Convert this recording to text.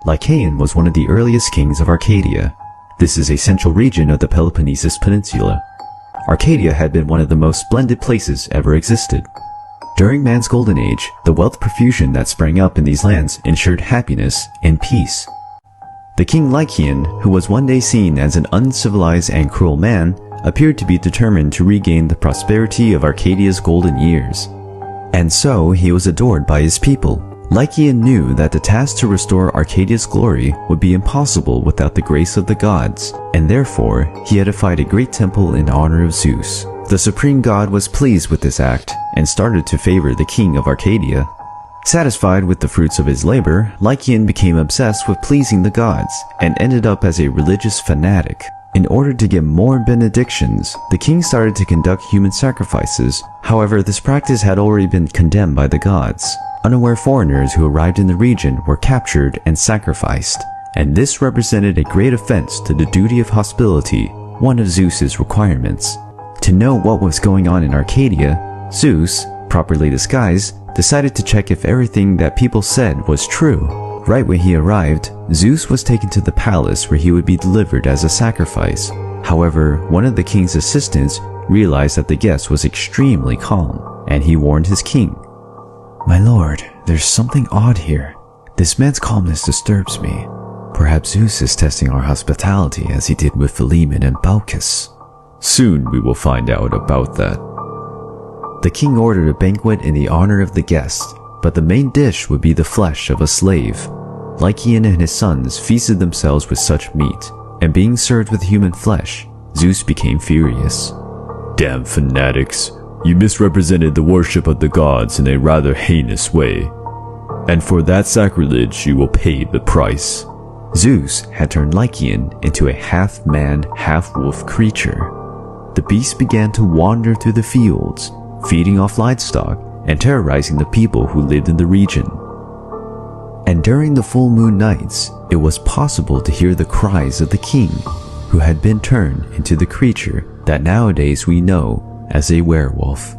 Lycaon was one of the earliest kings of Arcadia. This is a central region of the Peloponnesus Peninsula. Arcadia had been one of the most splendid places ever existed. During man's golden age, the wealth profusion that sprang up in these lands ensured happiness and peace. The king Lycaon, who was one day seen as an uncivilized and cruel man, appeared to be determined to regain the prosperity of Arcadia's golden years. And so he was adored by his people. Lycaon knew that the task to restore Arcadia's glory would be impossible without the grace of the gods, and therefore he edified a great temple in honor of Zeus. The supreme god was pleased with this act and started to favor the king of Arcadia. Satisfied with the fruits of his labor, Lycaon became obsessed with pleasing the gods and ended up as a religious fanatic. In order to get more benedictions, the king started to conduct human sacrifices. However, this practice had already been condemned by the gods. Unaware foreigners who arrived in the region were captured and sacrificed, and this represented a great offense to the duty of hospitality, one of Zeus's requirements. To know what was going on in Arcadia, Zeus, properly disguised, decided to check if everything that people said was true. Right when he arrived, Zeus was taken to the palace where he would be delivered as a sacrifice. However, one of the king's assistants realized that the guest was extremely calm, and he warned his king. "My lord, there's something odd here. This man's calmness disturbs me. Perhaps Zeus is testing our hospitality as he did with Philemon and Baucis." "Soon we will find out about that." The king ordered a banquet in the honor of the guest, but the main dish would be the flesh of a slave. Lycaon and his sons feasted themselves with such meat, and being served with human flesh, Zeus became furious. "Damn fanatics! You misrepresented the worship of the gods in a rather heinous way, and for that sacrilege you will pay the price." Zeus had turned Lycaon into a half-man, half-wolf creature. The beast began to wander through the fields, feeding off livestock and terrorizing the people who lived in the region. And during the full moon nights, it was possible to hear the cries of the king, who had been turned into the creature that nowadays we know as a werewolf.